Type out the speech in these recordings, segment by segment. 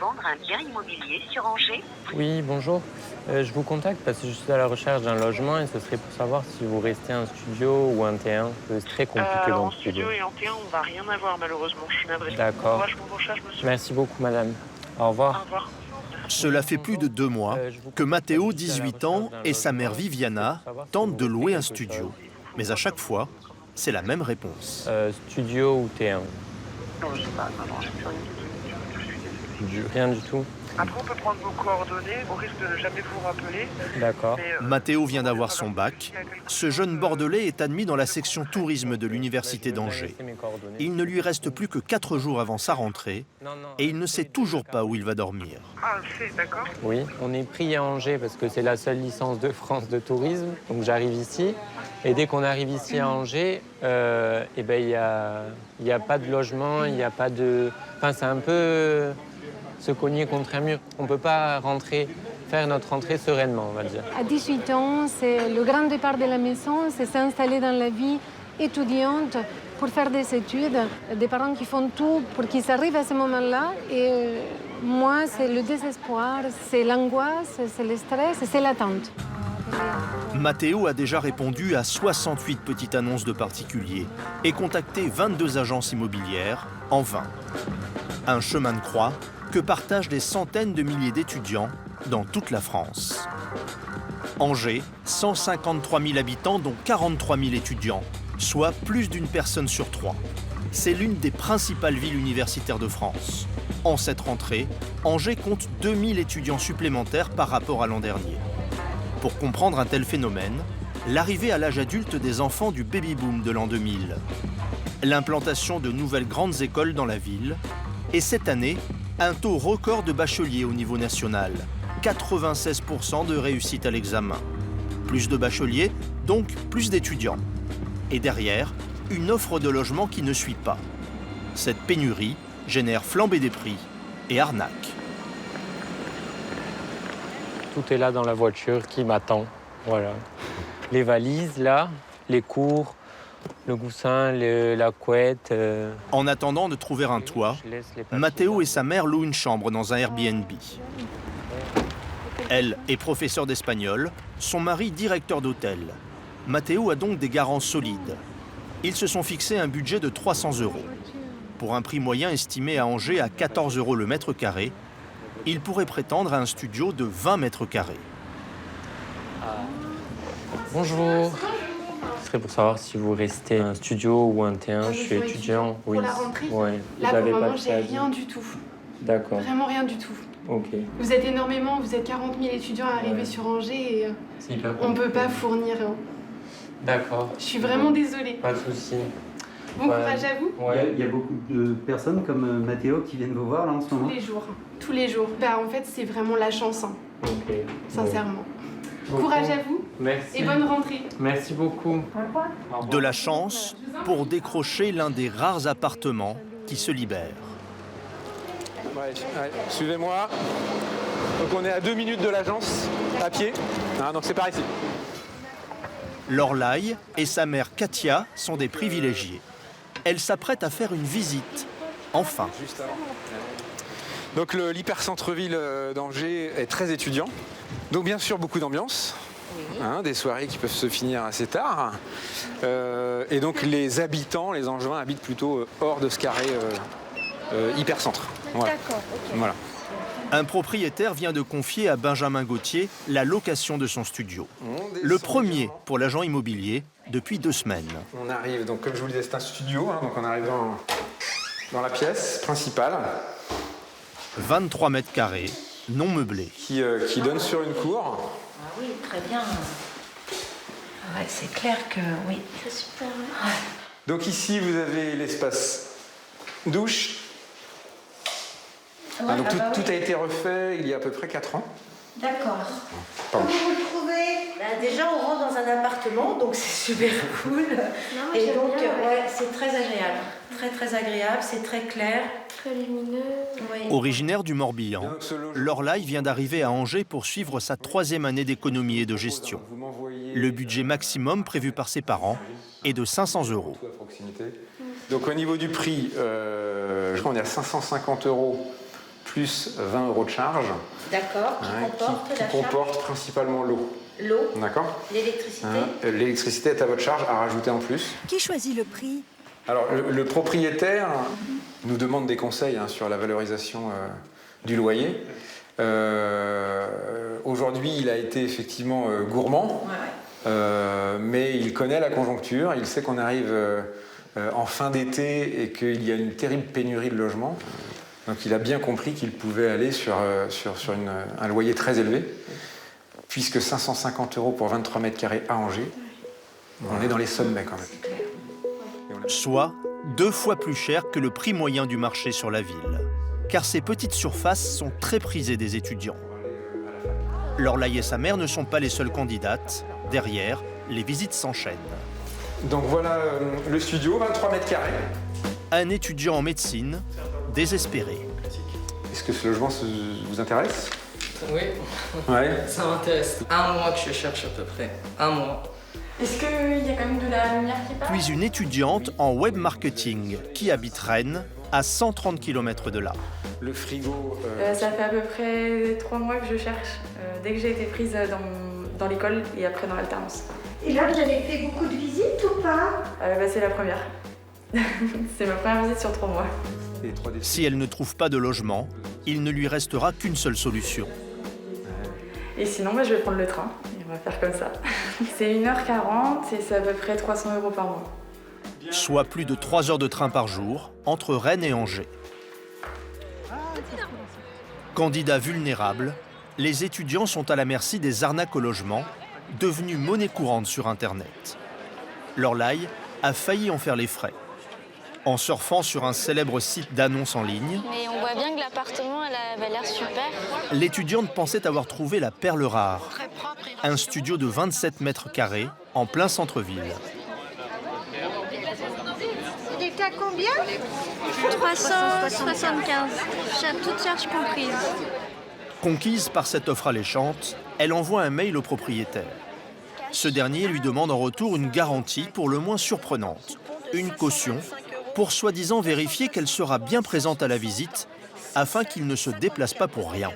vendre un bien immobilier sur Angers? Oui, bonjour. Je vous contacte parce que je suis à la recherche d'un logement et ce serait pour savoir si vous restez un studio ou un T1. C'est très compliqué Alors d'en en trouver. studio et en T1, on va rien avoir malheureusement. Je suis navrée. Bon D'accord. courage pour vos recherches, monsieur. Merci beaucoup, madame. Au Au revoir. revoir. Cela fait plus de 2 mois Je vous que contacte parce Matteo, que je suis à la 18 ans, recherche d'un et sa mère logement et ce serait Viviana pour savoir si tentent vous de restez louer un quelque studio. chose. Mais à chaque fois, c'est la même réponse. Studio ou T1? Non, je sais pas. Non, je sais pas. Rien du tout. Après, on peut prendre vos coordonnées au risque de ne jamais vous rappeler. D'accord. Mais, Matteo vient d'avoir son bac. Ce jeune Bordelais est admis dans la section tourisme de l'université d'Angers. Il ne lui reste plus que 4 jours avant sa rentrée et il ne sait toujours pas où il va dormir. Ah, c'est d'accord. Oui, on est pris à Angers parce que c'est la seule licence de France de tourisme. Donc j'arrive ici. Et dès qu'on arrive ici à Angers, il n'y a pas de logement, il n'y a pas de... Enfin, c'est un peu se cogner contre un mur. On ne peut pas faire notre rentrée sereinement, on va dire. À 18 ans, c'est le grand départ de la maison, c'est s'installer dans la vie étudiante pour faire des études. Des parents qui font tout pour qu'ils arrivent à ce moment-là. Et moi, c'est le désespoir, c'est l'angoisse, c'est le stress, c'est l'attente. Matteo a déjà répondu à 68 petites annonces de particuliers et contacté 22 agences immobilières en vain. Un chemin de croix que partagent des centaines de milliers d'étudiants dans toute la France. Angers, 153 000 habitants, dont 43 000 étudiants, soit plus d'une personne sur 3. C'est l'une des principales villes universitaires de France. En cette rentrée, Angers compte 2000 étudiants supplémentaires par rapport à l'an dernier. Pour comprendre un tel phénomène, l'arrivée à l'âge adulte des enfants du baby-boom de l'an 2000, l'implantation de nouvelles grandes écoles dans la ville, et cette année, un taux record de bacheliers au niveau national, 96% de réussite à l'examen. Plus de bacheliers, donc plus d'étudiants. Et derrière, une offre de logement qui ne suit pas. Cette pénurie génère flambée des prix et arnaque. Tout est là dans la voiture qui m'attend. Voilà. Les valises, là, les cours, le coussin, la couette. En attendant de trouver un toit, Matteo et sa mère louent une chambre dans un Airbnb. Elle est professeure d'espagnol, son mari directeur d'hôtel. Matteo a donc des garants solides. Ils se sont fixés un budget de 300 €. Pour un prix moyen estimé à Angers à 14 € le mètre carré, il pourrait prétendre à un studio de 20 mètres carrés. Bonjour. Ce serait pour savoir si vous restez un studio ou un T1. Je suis étudiant. Oui. Pour la rentrée? Ouais. Là, Vous pour avez le pas moment, de j'ai préavis? rien du tout. D'accord. Vraiment rien du tout. Ok. Vous êtes énormément, vous êtes 40 000 étudiants arrivés Ouais. sur Angers et C'est hyper on ne peut compliqué. pas fournir. D'accord. Je suis vraiment désolée. Pas de souci. Bon Ouais. courage à vous. Ouais. Il y a beaucoup de personnes comme Matteo qui viennent vous voir là en ce Tous moment. les jours. Tous les jours. Bah, en fait, c'est vraiment la chance, hein, Ok. sincèrement. Bon. Courage à vous Merci. et bonne rentrée. Merci beaucoup. De la chance pour décrocher l'un des rares appartements qui se libèrent. Ouais, suivez-moi. Donc on est à 2 minutes de l'agence, à pied. Ah, donc c'est par ici. Lorlaï et sa mère Katia sont des privilégiés. Elle s'apprête à faire une visite. Enfin. Juste avant. Donc l'hypercentre-ville d'Angers est très étudiant. Donc bien sûr beaucoup d'ambiance. Hein, des soirées qui peuvent se finir assez tard. Et donc les habitants, les Angevins habitent plutôt hors de ce carré hypercentre. Voilà. D'accord, ok. Voilà. Un propriétaire vient de confier à Benjamin Gauthier la location de son studio. Le premier pour l'agent immobilier depuis 2 semaines. On arrive, donc comme je vous le disais, c'est un studio. Hein, donc on arrive dans la pièce principale 23 mètres carrés, non meublé. qui donne sur une cour. Ah oui, très bien. Ouais, c'est clair que oui. C'est super. Ouais. Donc ici, vous avez l'espace douche. Ouais, Donc ah bah tout oui. a été refait il y a à peu près 4 ans. D'accord. Pardon. Comment vous le trouvez? Bah, déjà, on rentre dans un appartement, donc c'est super cool. Et j'aime donc, bien, ouais, c'est très agréable. Très, très agréable, c'est très clair. Très lumineux. Oui. Originaire du Morbihan, Donc, ce logement- Lorlaï vient d'arriver à Angers pour suivre sa 3e année d'économie et de gestion. Vous m'envoyez, Le budget maximum prévu par ses parents est de 500 €. tout à proximité. Donc au niveau du prix, je crois qu'on est à 550 € plus 20 € de charge. D'accord, qui comporte principalement l'eau. L'eau, d'accord. l'électricité. L'électricité est à votre charge à rajouter en plus. Qui choisit le prix? Alors, le propriétaire nous demande des conseils sur la valorisation du loyer. Aujourd'hui, il a été effectivement gourmand, mais il connaît la conjoncture, il sait qu'on arrive en fin d'été et qu'il y a une terrible pénurie de logements. Donc il a bien compris qu'il pouvait aller sur un loyer très élevé, puisque 550 € pour 23 mètres carrés à Angers, on est dans les sommets quand même. Soit 2 fois plus cher que le prix moyen du marché sur la ville. Car ces petites surfaces sont très prisées des étudiants. Lorlaï et sa mère ne sont pas les seules candidates. Derrière, les visites s'enchaînent. Donc voilà le studio, 23 mètres carrés. Un étudiant en médecine, désespéré. Est-ce que ce logement vous intéresse? Oui, ouais. Ça m'intéresse. 1 mois que je cherche à peu près. 1 mois. Est-ce qu'il y a quand même de la lumière qui passe? Puis une étudiante en web marketing qui habite Rennes, à 130 km de là. Le frigo... Ça fait à peu près 3 mois que je cherche, dès que j'ai été prise dans l'école et après dans l'alternance. Et là, vous avez fait beaucoup de visites ou pas? C'est la première. C'est ma première visite sur 3 mois. Si elle ne trouve pas de logement, il ne lui restera qu'une seule solution. Et sinon, je vais prendre le train. Et on va faire comme ça. C'est 1h40 et c'est à peu près 300 € par mois. Soit plus de 3 heures de train par jour entre Rennes et Angers. Candidats vulnérables, les étudiants sont à la merci des arnaques au logement, devenues monnaie courante sur Internet. Lorlaï a failli en faire les frais. En surfant sur un célèbre site d'annonces en ligne, mais on voit bien que l'appartement avait l'air super. L'étudiante pensait avoir trouvé la perle rare. Un studio de 27 mètres carrés en plein centre-ville. Il était à combien? 375, toute charge comprise. Conquise par cette offre alléchante, elle envoie un mail au propriétaire. Ce dernier lui demande en retour une garantie pour le moins surprenante, une caution, pour soi-disant vérifier qu'elle sera bien présente à la visite, afin qu'il ne se déplace pas pour rien.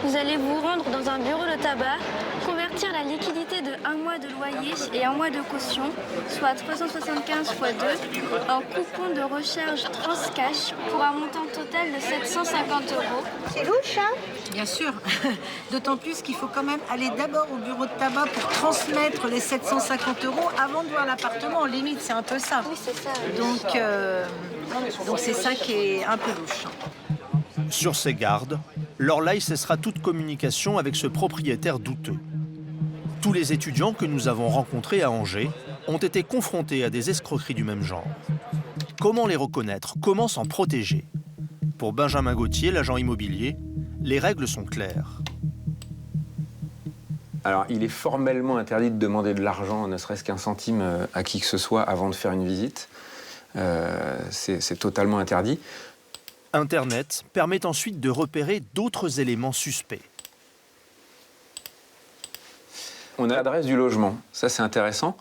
Vous allez vous rendre dans un bureau de tabac, convertir la liquidité de 1 mois de loyer et 1 mois de caution, soit 375 x 2, en coupon de recharge Transcash pour un montant total de 750 €. C'est louche, hein? Bien sûr, d'autant plus qu'il faut quand même aller d'abord au bureau de tabac pour transmettre les 750 € avant de voir l'appartement. En limite, c'est un peu ça. Oui, c'est ça. Donc c'est ça qui est un peu louche. Sur ses gardes, Lorlaï cessera toute communication avec ce propriétaire douteux. Tous les étudiants que nous avons rencontrés à Angers ont été confrontés à des escroqueries du même genre. Comment les reconnaître? Comment s'en protéger? Pour Benjamin Gauthier, l'agent immobilier, les règles sont claires. Alors, il est formellement interdit de demander de l'argent, ne serait-ce qu'un centime, à qui que ce soit avant de faire une visite. C'est totalement interdit. Internet permet ensuite de repérer d'autres éléments suspects. On a l'adresse du logement, ça c'est intéressant.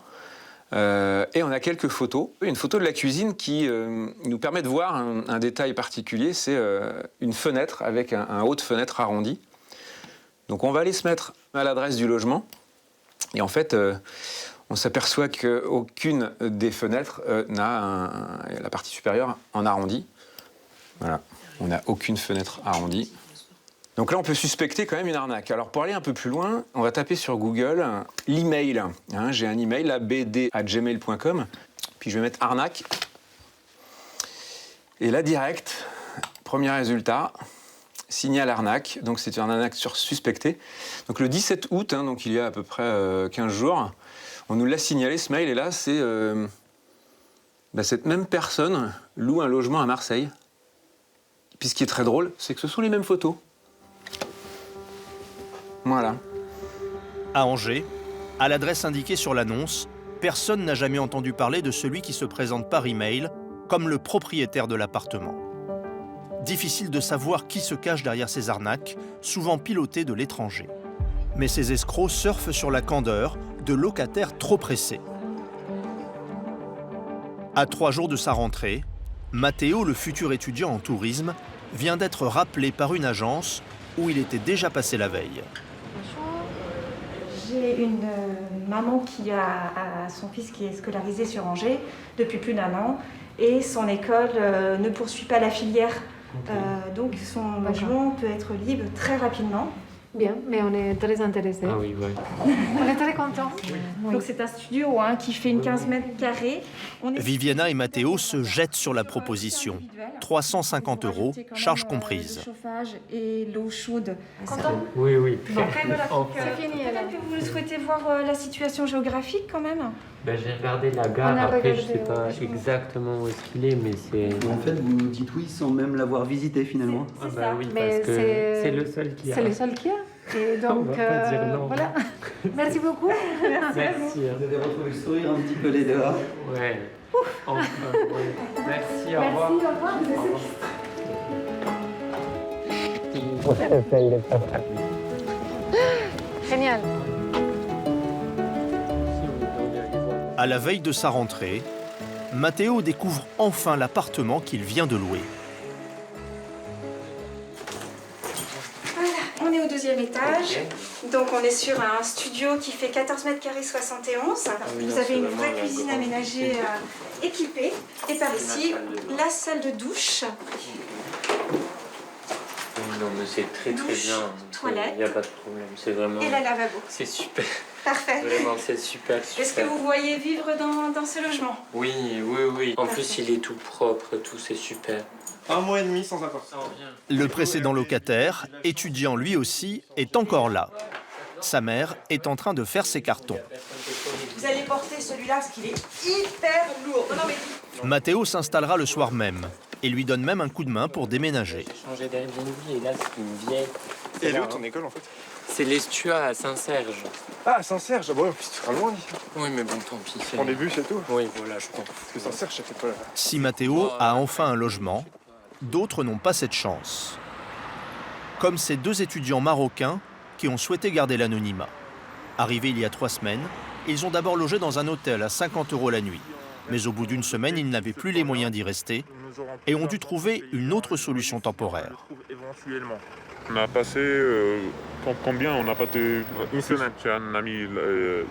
Et on a quelques photos. Une photo de la cuisine qui nous permet de voir un détail particulier, c'est une fenêtre avec un haut de fenêtre arrondi. Donc on va aller se mettre à l'adresse du logement. Et en fait, on s'aperçoit qu'aucune des fenêtres n'a la partie supérieure en arrondi. Voilà, on n'a aucune fenêtre arrondie. Donc là, on peut suspecter quand même une arnaque. Alors pour aller un peu plus loin, on va taper sur Google l'email. J'ai un email, bd@gmail.com. Puis je vais mettre arnaque. Et là, direct, premier résultat, signal arnaque. Donc c'est un arnaque suspecté. Donc le 17 août, donc il y a à peu près 15 jours, on nous l'a signalé ce mail. Et là, c'est cette même personne loue un logement à Marseille. Puis ce qui est très drôle, c'est que ce sont les mêmes photos. Voilà. À Angers, à l'adresse indiquée sur l'annonce, personne n'a jamais entendu parler de celui qui se présente par email comme le propriétaire de l'appartement. Difficile de savoir qui se cache derrière ces arnaques, souvent pilotées de l'étranger. Mais ces escrocs surfent sur la candeur de locataires trop pressés. À 3 jours de sa rentrée, Matteo, le futur étudiant en tourisme, vient d'être rappelé par une agence où il était déjà passé la veille. J'ai une maman qui a son fils qui est scolarisé sur Angers depuis plus d'1 an et son école ne poursuit pas la filière. Donc son logement peut être libre très rapidement. Bien, mais on est très intéressés. Ah oui, ouais. On est très contents. Oui. Donc c'est un studio qui fait une 15 mètres carrés. Viviana et Matteo se jettent sur la proposition. 350 €, charges comprises. Le chauffage et l'eau chaude. Content ? Oui, oui. Bon, après, voilà, c'est fini. Peut-être que vous souhaitez voir la situation géographique quand même. Ben, j'ai regardé la gare, après je sais pas exactement où est-ce qu'il est, mais c'est... En fait, vous nous dites oui sans même l'avoir visité finalement. Ah bah oui, parce que c'est le seul qu'il y a. C'est le seul qu'il y a. Et donc, on va pas dire non. Voilà. Merci beaucoup. Merci. Vous avez retrouvé le sourire un petit peu les dehors. Ouais. Enfin, ouais. Merci, au revoir. Merci, au revoir. Génial. À la veille de sa rentrée, Matteo découvre enfin l'appartement qu'il vient de louer. Voilà, on est au 2e étage. Donc on est sur un studio qui fait 14 mètres carrés 71. Vous avez une vraie cuisine aménagée équipée. Et par ici, la salle de douche. Non, mais c'est très bien. Toilette. Il n'y a pas de problème. C'est vraiment... Et la lavabo. C'est super. Parfait. Vraiment, c'est super. Est-ce que vous voyez vivre dans ce logement? Oui, oui, oui. En plus, il est tout propre, tout, c'est super. 1 mois et demi sans appart. Le précédent locataire, étudiant lui aussi, est encore là. Sa mère est en train de faire ses cartons. Vous allez porter celui-là parce qu'il est hyper lourd. Non, mais... Matteo s'installera le soir même et lui donne même un coup de main pour déménager. J'ai changé d'Airbnb et là, c'est une vieille... Et là, ton école en fait? C'est l'Estua à Saint-Serge. Ah, Saint-Serge, bon, c'est très loin d'ici. Oui, mais bon, tant pis. On est bus et tout? Oui, voilà, je pense. Parce que Saint-Serge, ça fait pas... Si Matteo a enfin un logement, d'autres n'ont pas cette chance. Comme ces 2 étudiants marocains qui ont souhaité garder l'anonymat. Arrivés il y a 3 semaines, ils ont d'abord logé dans un hôtel à 50 € la nuit. Mais au bout d'1 semaine, ils n'avaient plus les moyens d'y rester et ont dû trouver une autre solution temporaire. On a passé, combien? On a passé 1 semaine chez un ami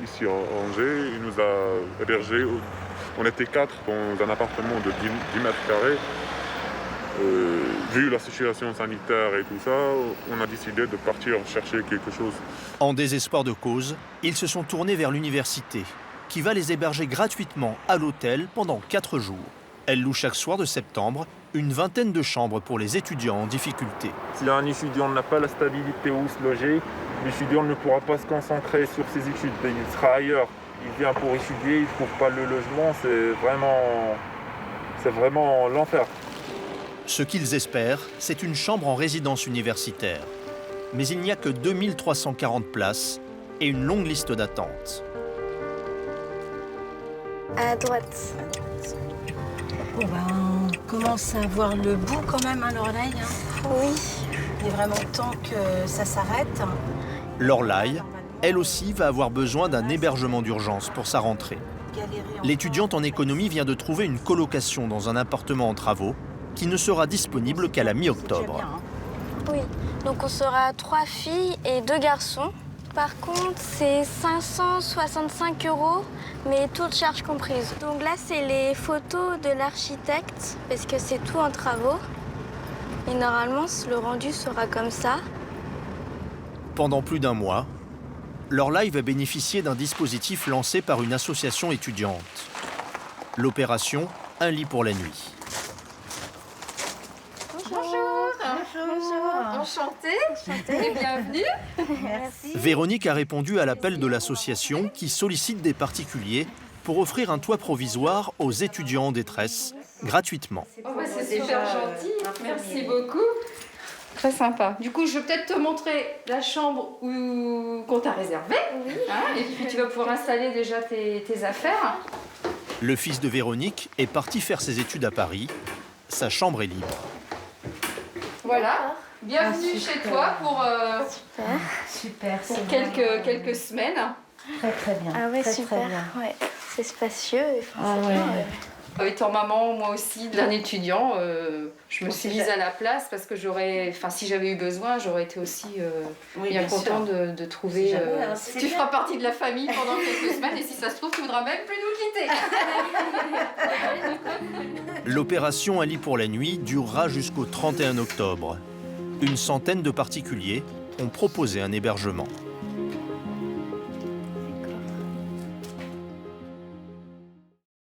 ici à Angers. Il nous a hébergés. On était 4 dans un appartement de 10 mètres carrés. Vu la situation sanitaire et tout ça, on a décidé de partir chercher quelque chose. En désespoir de cause, ils se sont tournés vers l'université, qui va les héberger gratuitement à l'hôtel pendant 4 jours. Elle loue chaque soir de septembre une vingtaine de chambres pour les étudiants en difficulté. Si un étudiant n'a pas la stabilité où se loger, l'étudiant ne pourra pas se concentrer sur ses études. Il sera ailleurs. Il vient pour étudier, il ne trouve pas le logement. C'est vraiment l'enfer. Ce qu'ils espèrent, c'est une chambre en résidence universitaire. Mais il n'y a que 2340 places et une longue liste d'attente. À droite. Bon on commence à voir le bout quand même, l'Orlaï. Oui. Il est vraiment temps que ça s'arrête. Lorlaï, elle aussi, va avoir besoin d'un hébergement d'urgence pour sa rentrée. L'étudiante en économie vient de trouver une colocation dans un appartement en travaux qui ne sera disponible qu'à la mi-octobre. Oui, donc on sera 3 filles et 2 garçons. Par contre, c'est 565 €, mais toutes charges comprises. Donc là, c'est les photos de l'architecte, parce que c'est tout en travaux. Et normalement, le rendu sera comme ça. Pendant plus d'1 mois, Lorlaï va bénéficier d'un dispositif lancé par une association étudiante. L'opération Un lit pour la nuit. Bonjour. Enchantée. Et bienvenue. Merci. Véronique a répondu à l'appel de l'association qui sollicite des particuliers pour offrir un toit provisoire aux étudiants en détresse, gratuitement. Oh, bah, c'est super gentil. Merci beaucoup. Très sympa. Du coup, je vais peut-être te montrer la chambre qu'on t'a réservée. Hein, et puis tu vas pouvoir installer déjà tes affaires. Le fils de Véronique est parti faire ses études à Paris. Sa chambre est libre. Voilà. Bienvenue chez toi pour quelques semaines. Très bien. Ah ouais, très, super. très bien. Ouais. C'est spacieux. Et franchement, Étant maman, moi aussi, d'un étudiant, je me suis mise à la place parce que si j'avais eu besoin, j'aurais été aussi bien contente de trouver... Si jamais, hein, tu feras partie de la famille pendant quelques semaines et si ça se trouve, tu voudras même plus nous quitter. L'opération Un lit pour la nuit durera jusqu'au 31 octobre. Une centaine de particuliers ont proposé un hébergement.